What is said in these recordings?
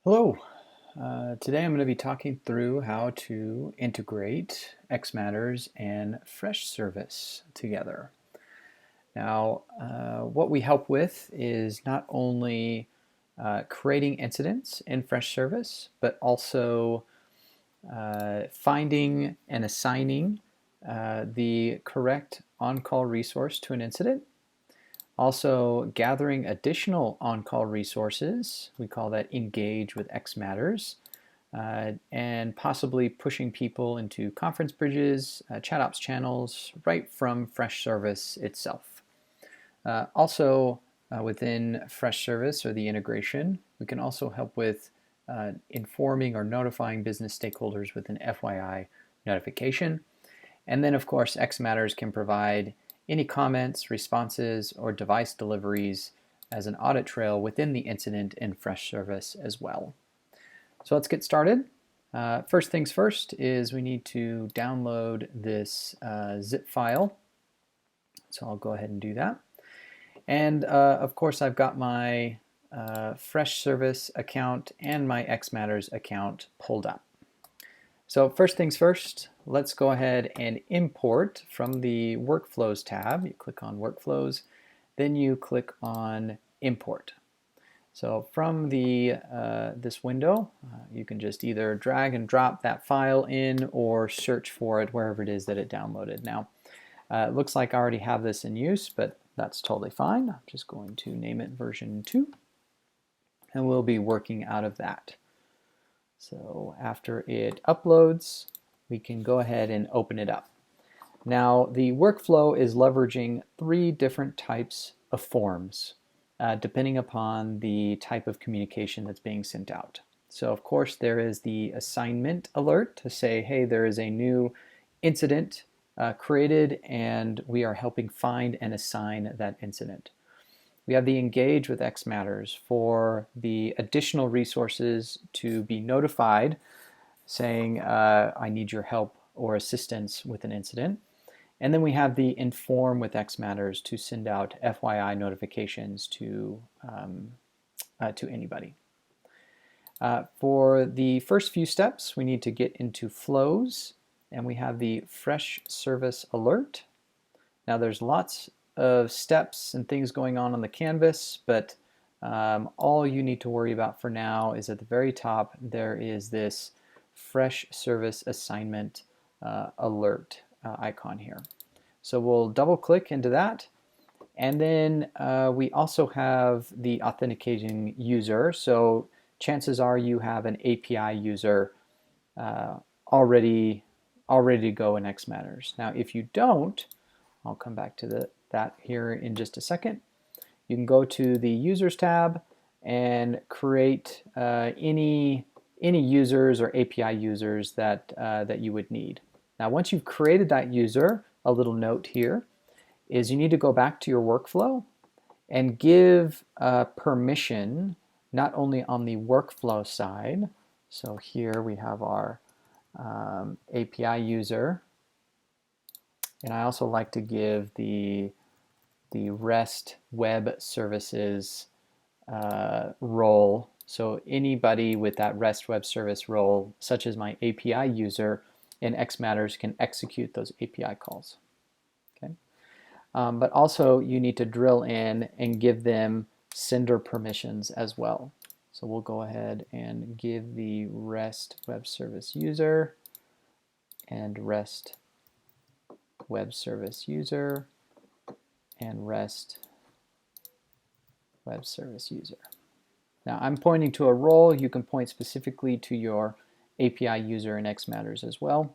Hello. Today I'm going to be talking through how to integrate xMatters and Freshservice together. Now, what we help with is not only creating incidents in Freshservice, but also finding and assigning the correct on-call resource to an incident. Also, gathering additional on-call resources, we call that engage with xMatters, and possibly pushing people into conference bridges, chat ops channels, right from Freshservice itself. Also, within Freshservice or the integration, we can also help with informing or notifying business stakeholders with an FYI notification. And then, of course, xMatters can provide any comments, responses, or device deliveries as an audit trail within the incident in Freshservice as well. So let's get started. First things first is we need to download this zip file. So I'll go ahead and do that. And of course, I've got my Freshservice account and my xMatters account pulled up. So first things first, let's go ahead and import from the Workflows tab. You click on Workflows, then you click on Import. So from this window, you can just either drag and drop that file in or search for it wherever it is that it downloaded. Now, it looks like I already have this in use, but that's totally fine. I'm just going to name it version 2, and we'll be working out of that. So after it uploads, we can go ahead and open it up. Now, the workflow is leveraging 3 different types of forms, depending upon the type of communication that's being sent out. So of course, there is the assignment alert to say, hey, there is a new incident created and we are helping find and assign that incident. We have the engage with xMatters for the additional resources to be notified saying, I need your help or assistance with an incident. And then we have the inform with xMatters to send out FYI notifications to anybody. For the first few steps, we need to get into flows, and we have the Freshservice alert. Now there's lots of steps and things going on the canvas, but all you need to worry about for now is at the very top there is this Freshservice assignment alert icon here. So we'll double click into that, and then we also have the authenticating user. So chances are you have an API user already to go in xMatters. Now if you don't, I'll come back to that here in just a second. You can go to the Users tab and create any users or API users that you would need. Now, once you've created that user, a little note here is you need to go back to your workflow and give permission not only on the workflow side. So here we have our API user. And I also like to give the REST web services role. So anybody with that REST web service role, such as my API user in xMatters, can execute those API calls. Okay, but also you need to drill in and give them sender permissions as well. So we'll go ahead and give the REST web service user and REST web service user and REST web service user. Now I'm pointing to a role. You can point specifically to your API user in xMatters as well.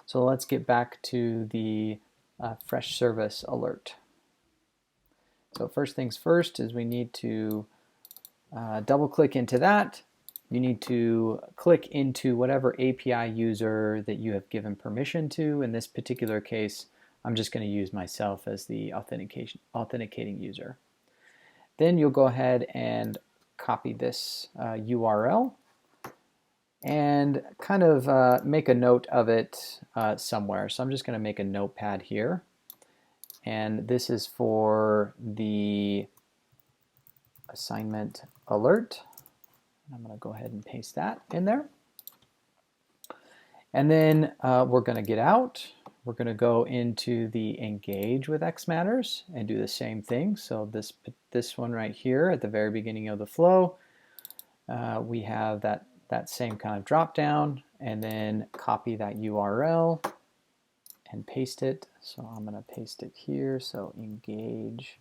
So let's get back to the Freshservice alert. So first things first is we need to double click into that. You need to click into whatever API user that you have given permission to. In this particular case, I'm just going to use myself as the authenticating user. Then you'll go ahead and copy this URL and kind of make a note of it somewhere. So I'm just going to make a notepad here. And this is for the assignment alert. I'm going to go ahead and paste that in there. And then we're going to get out. We're going to go into the engage with xMatters and do the same thing. So this one right here at the very beginning of the flow, we have that same kind of drop down, and then copy that URL and paste it. So I'm going to paste it here. So engage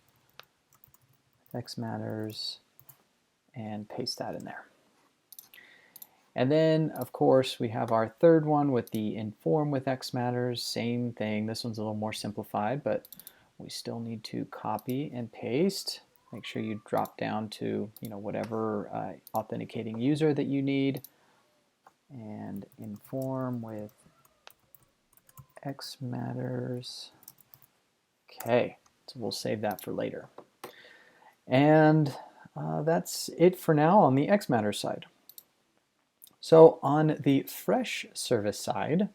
xMatters and paste that in there. And then, of course, we have our third one with the inform with xMatters. Same thing. This one's a little more simplified, but we still need to copy and paste. Make sure you drop down to whatever authenticating user that you need, and inform with xMatters. Okay, so we'll save that for later. And that's it for now on the xMatters side. So on the Freshservice side,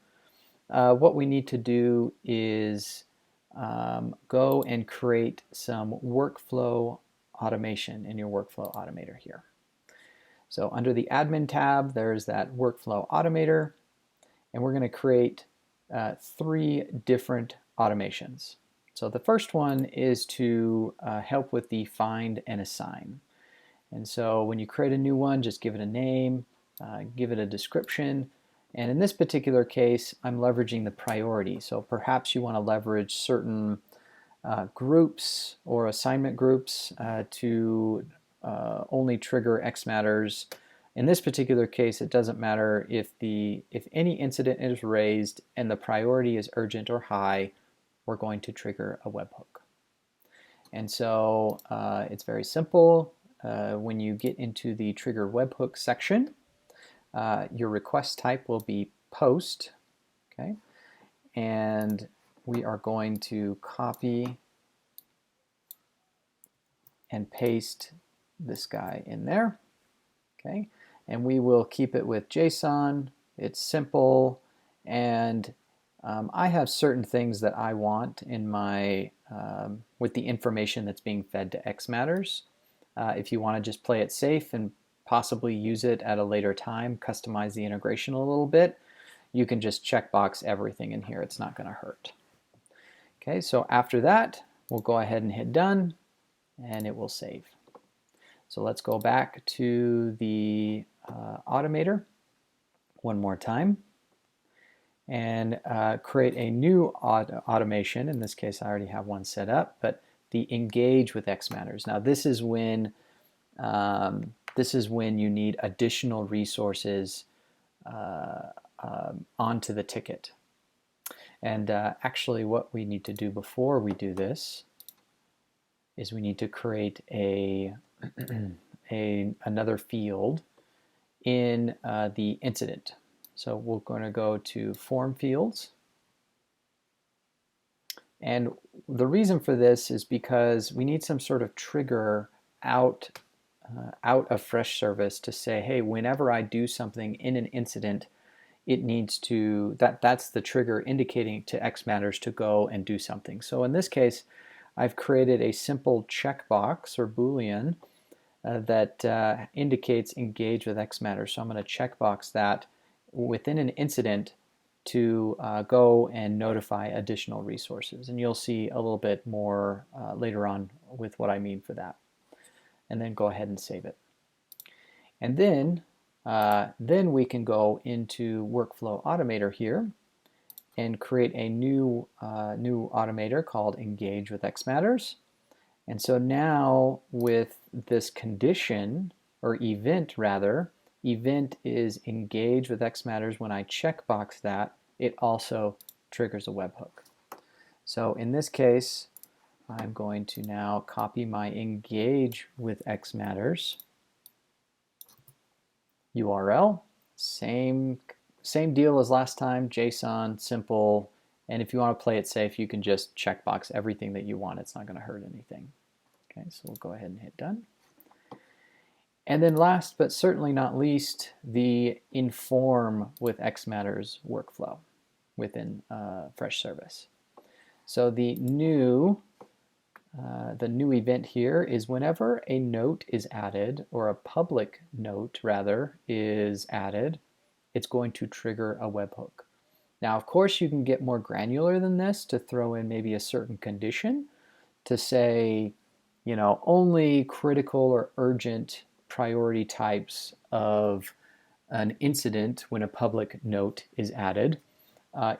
what we need to do is go and create some workflow automation in your workflow automator here. So under the admin tab, there's that workflow automator, and we're going to create 3 different automations. So the first one is to help with the find and assign. And so when you create a new one, just give it a name, give it a description, and in this particular case, I'm leveraging the priority. So perhaps you want to leverage certain groups or assignment groups to only trigger xMatters. In this particular case, it doesn't matter if any incident is raised and the priority is urgent or high, we're going to trigger a webhook. And so it's very simple. When you get into the trigger webhook section, your request type will be post, okay? And we are going to copy and paste this guy in there, okay? And we will keep it with JSON. It's simple, and I have certain things that I want in my with the information that's being fed to xMatters. If you want to just play it safe and possibly use it at a later time, customize the integration a little bit, you can just checkbox everything in here. It's not going to hurt. Okay, so after that, we'll go ahead and hit done, and it will save. So let's go back to the automator one more time and create a new automation. In this case, I already have one set up, but the engage with xMatters. Now this is when you need additional resources onto the ticket. And actually what we need to do before we do this is we need to create another field in the incident. So we're going to go to form fields. And the reason for this is because we need some sort of trigger out of Freshservice to say, hey, whenever I do something in an incident, it needs to, that's the trigger indicating to xMatters to go and do something. So in this case, I've created a simple checkbox or Boolean that indicates engage with xMatters. So I'm going to checkbox that within an incident to go and notify additional resources. And you'll see a little bit more later on with what I mean for that. And then go ahead and save it. And then we can go into Workflow Automator here and create a new automator called Engage with xMatters. And so now with this condition, or event rather, event is engage with xMatters. When I checkbox that, it also triggers a webhook. So in this case, I'm going to now copy my engage with xMatters URL. Same deal as last time, JSON, simple. And if you want to play it safe, you can just checkbox everything that you want. It's not going to hurt anything. Okay, so we'll go ahead and hit done. And then last but certainly not least, the inform with xMatters workflow within Freshservice. So the new the new event here is whenever a note is added, or a public note rather is added, it's going to trigger a webhook. Now, of course, you can get more granular than this to throw in maybe a certain condition to say, you know, only critical or urgent priority types of an incident when a public note is added,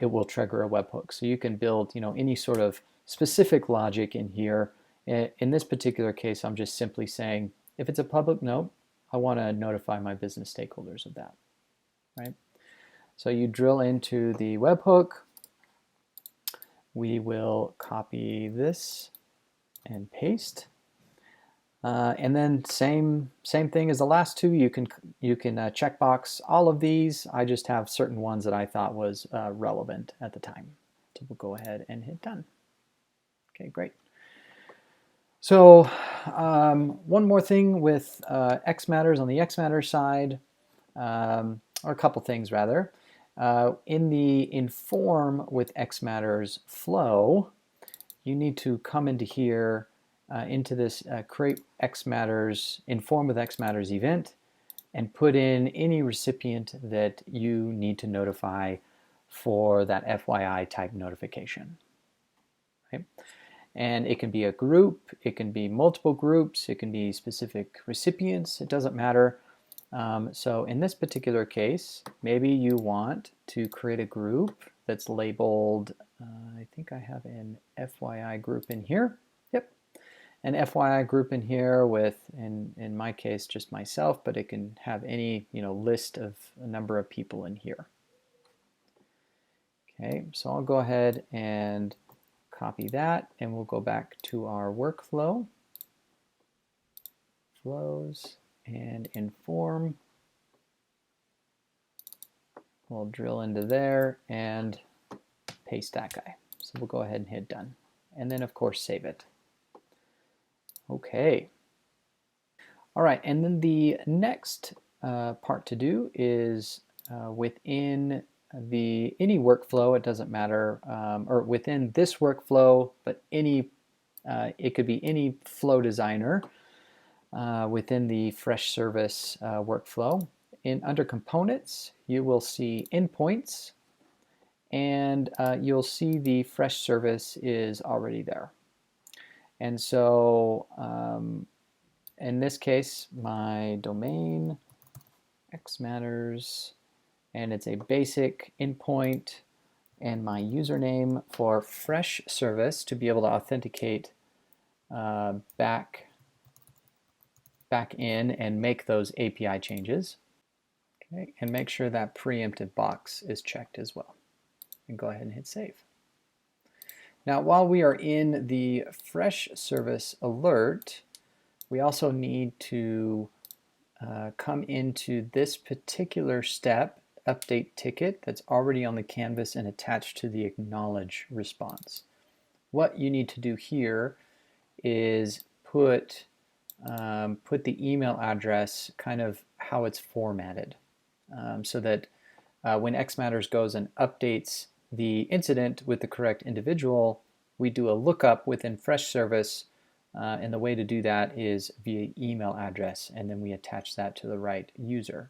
it will trigger a webhook. So you can build, you know, any sort of specific logic in here. In this particular case, I'm just simply saying, if it's a public note, I want to notify my business stakeholders of that, right? So you drill into the webhook. We will copy this and paste. And then same thing as the last two. You can checkbox all of these. I just have certain ones that I thought was relevant at the time. So we'll go ahead and hit done. Okay, great. So one more thing with xMatters on the xMatters side, or a couple things rather. In the inform with xMatters flow, you need to come into here, into this create xMatters, inform with xMatters event, and put in any recipient that you need to notify for that FYI type notification. Okay? And it can be a group, it can be multiple groups, it can be specific recipients, it doesn't matter. So in this particular case, maybe you want to create a group that's labeled, I think I have an FYI group in here. Yep, an FYI group in here with, in my case, just myself, but it can have any, you know, list of a number of people in here. Okay, so I'll go ahead and copy that, and we'll go back to our workflow, flows, and inform. We'll drill into there and paste that guy. So we'll go ahead and hit done. And then, of course, save it. Okay. All right, and then the next part to do is within any workflow, it doesn't matter, or within this workflow, but any, it could be any flow designer within the Freshservice workflow. Under components, you will see endpoints, and you'll see the Freshservice is already there. And so in this case, my domain xMatters, and it's a basic endpoint, and my username for Freshservice to be able to authenticate back in and make those API changes. Okay, and make sure that preemptive box is checked as well. And go ahead and hit save. Now, while we are in the Freshservice alert, we also need to come into this particular step, update ticket, that's already on the canvas and attached to the acknowledge response. What you need to do here is put the email address kind of how it's formatted, so that when xMatters goes and updates the incident with the correct individual, we do a lookup within Freshservice, and the way to do that is via email address, and then we attach that to the right user.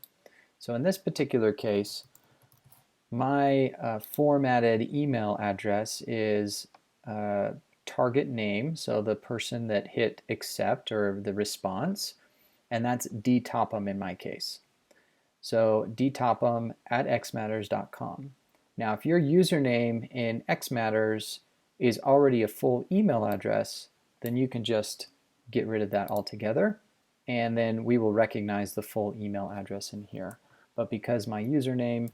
So in this particular case, my formatted email address is target name, so the person that hit accept or the response, and that's dtopham in my case. So dtopham@xmatters.com. Now, if your username in xMatters is already a full email address, then you can just get rid of that altogether, and then we will recognize the full email address in here. But because my username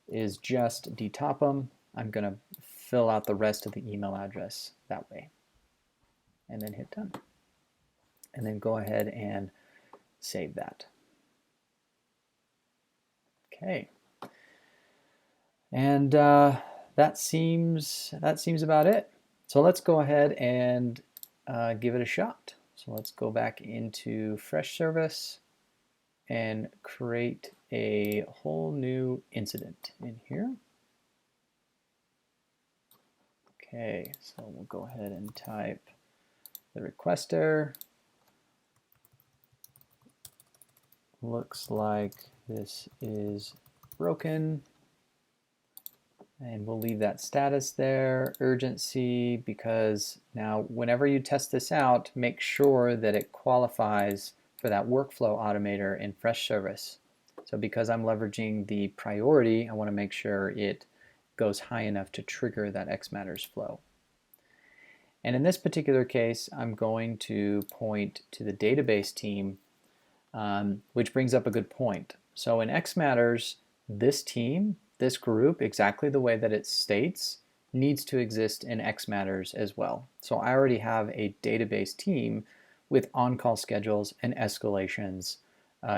is just dtopham, I'm going to fill out the rest of the email address that way. And then hit done. And then go ahead and save that. Okay. And that seems about it. So let's go ahead and give it a shot. So let's go back into Freshservice and create a whole new incident in here. Okay, so we'll go ahead and type the requester. Looks like this is broken. And we'll leave that status there, urgency, because now whenever you test this out, make sure that it qualifies for that workflow automator in Freshservice. So because I'm leveraging the priority, I want to make sure it goes high enough to trigger that xMatters flow. And in this particular case, I'm going to point to the database team, which brings up a good point. So in xMatters, this team, this group, exactly the way that it states, needs to exist in xMatters as well. So I already have a database team with on-call schedules and escalations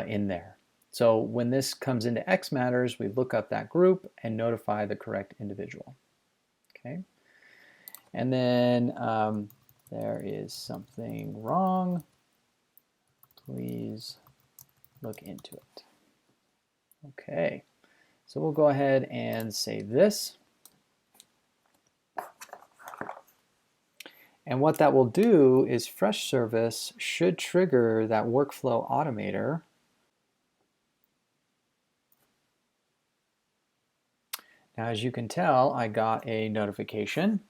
in there. So when this comes into xMatters, we look up that group and notify the correct individual. Okay. And then there is something wrong. Please look into it. Okay. So we'll go ahead and save this. And what that will do is Freshservice should trigger that workflow automator. Now, as you can tell, I got a notification.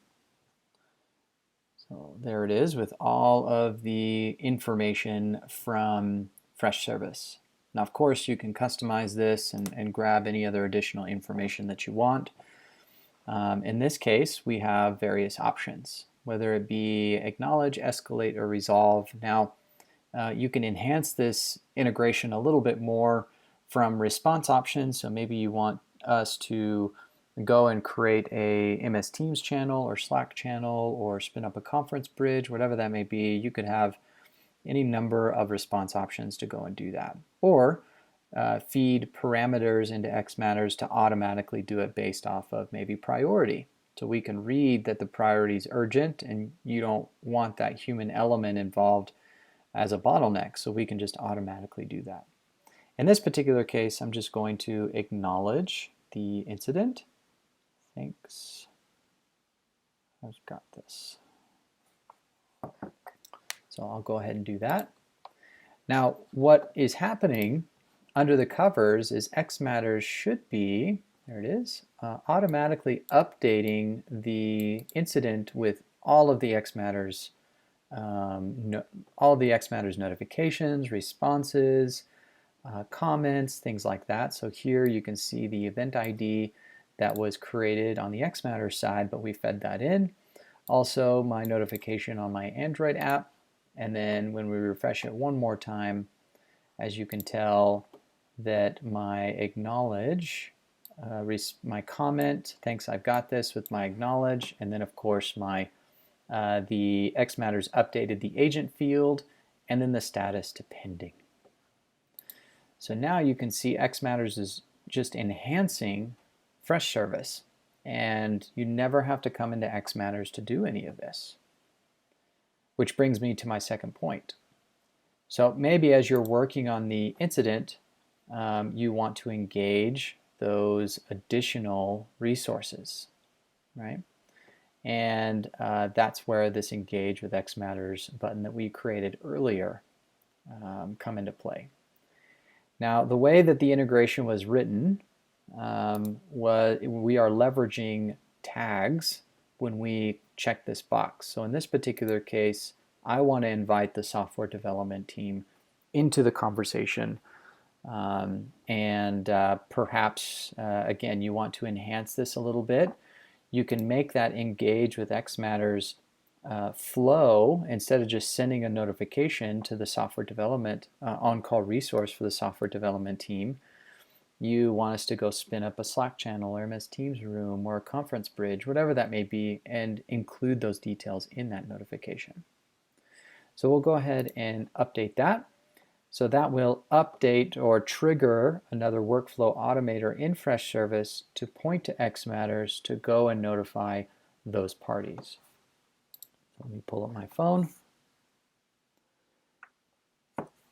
So there it is with all of the information from Freshservice. Now, of course, you can customize this and grab any other additional information that you want. In this case, we have various options, whether it be acknowledge, escalate, or resolve. Now, you can enhance this integration a little bit more from response options. So maybe you want us to go and create a MS Teams channel or Slack channel or spin up a conference bridge, whatever that may be. You could have any number of response options to go and do that. Or feed parameters into xMatters to automatically do it based off of maybe priority. So we can read that the priority is urgent and you don't want that human element involved as a bottleneck, so we can just automatically do that. In this particular case, I'm just going to acknowledge the incident. Thanks. I've got this. So I'll go ahead and do that. Now, what is happening under the covers is xMatters should be, there it is, automatically updating the incident with all of the xMatters, notifications, responses, comments, things like that. So here you can see the event ID that was created on the xMatters side, but we fed that in. Also, my notification on my Android app. And then when we refresh it one more time, as you can tell that my acknowledge, my comment, thanks, I've got this with my acknowledge, and then of course my the xMatters updated the agent field, and then the status to pending. So now you can see xMatters is just enhancing Freshservice, and you never have to come into xMatters to do any of this. Which brings me to my second point. So maybe as you're working on the incident, you want to engage those additional resources, right? And that's where this Engage with xMatters button that we created earlier come into play. Now, the way that the integration was written we are leveraging tags when we check this box. So in this particular case, I want to invite the software development team into the conversation. Perhaps, again, you want to enhance this a little bit. You can make that Engage with xMatters flow instead of just sending a notification to the software development on-call resource for the software development team. You want us to go spin up a Slack channel or MS Teams room or a conference bridge, whatever that may be, and include those details in that notification. So we'll go ahead and update that. So that will update or trigger another workflow automator in Freshservice to point to xMatters to go and notify those parties. So let me pull up my phone.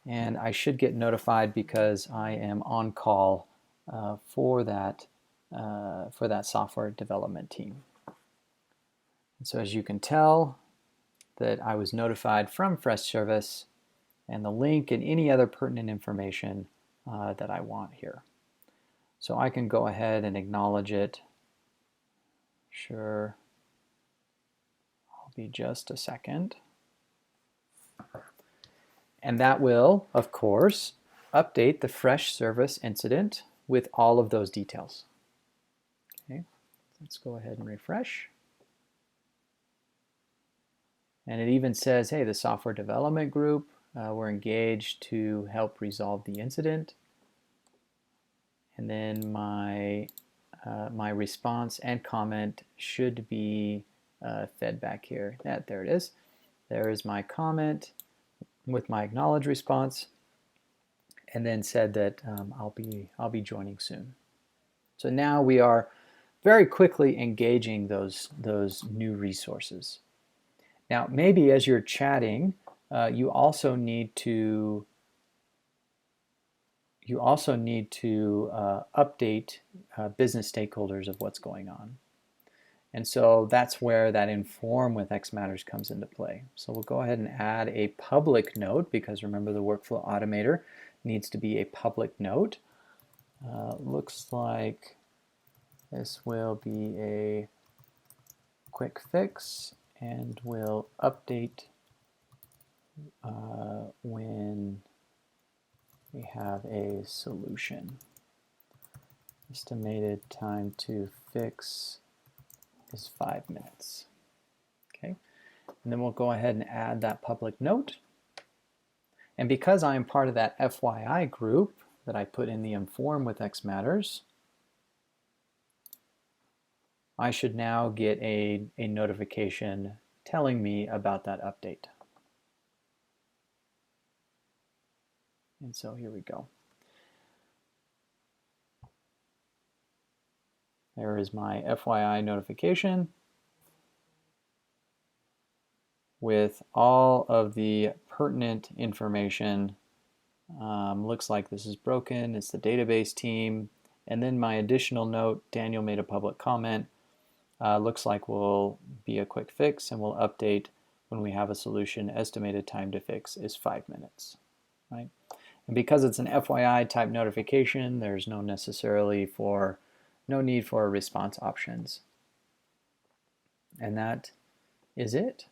And I should get notified because I am on call for that software development team. And so as you can tell, that I was notified from Freshservice, and the link and any other pertinent information that I want here. So I can go ahead and acknowledge it. Sure. I'll be just a second. And that will, of course, update the Freshservice incident with all of those details. Okay, let's go ahead and refresh. And it even says, hey, the software development group, we're engaged to help resolve the incident. And then my response and comment should be fed back here. There it is. There is my comment with my acknowledge response, and then said that I'll be joining soon. So now we are very quickly engaging those new resources. Now maybe as you're chatting, you also need to update business stakeholders of what's going on. And so that's where that inform with xMatters comes into play. So we'll go ahead and add a public note, because remember the workflow automator needs to be a public note. Looks like this will be a quick fix, and we'll update when we have a solution. Estimated time to fix is 5 minutes. Okay, and then we'll go ahead and add that public note. And because I am part of that FYI group that I put in the inform with xMatters, I should now get a notification telling me about that update. And so here we go. There is my FYI notification with all of the pertinent information. Looks like this is broken. It's the database team. And then my additional note, Daniel made a public comment. Looks like will be a quick fix, and we'll update when we have a solution. Estimated time to fix is 5 minutes, right? And because it's an FYI type notification, there's no need for response options. And that is it.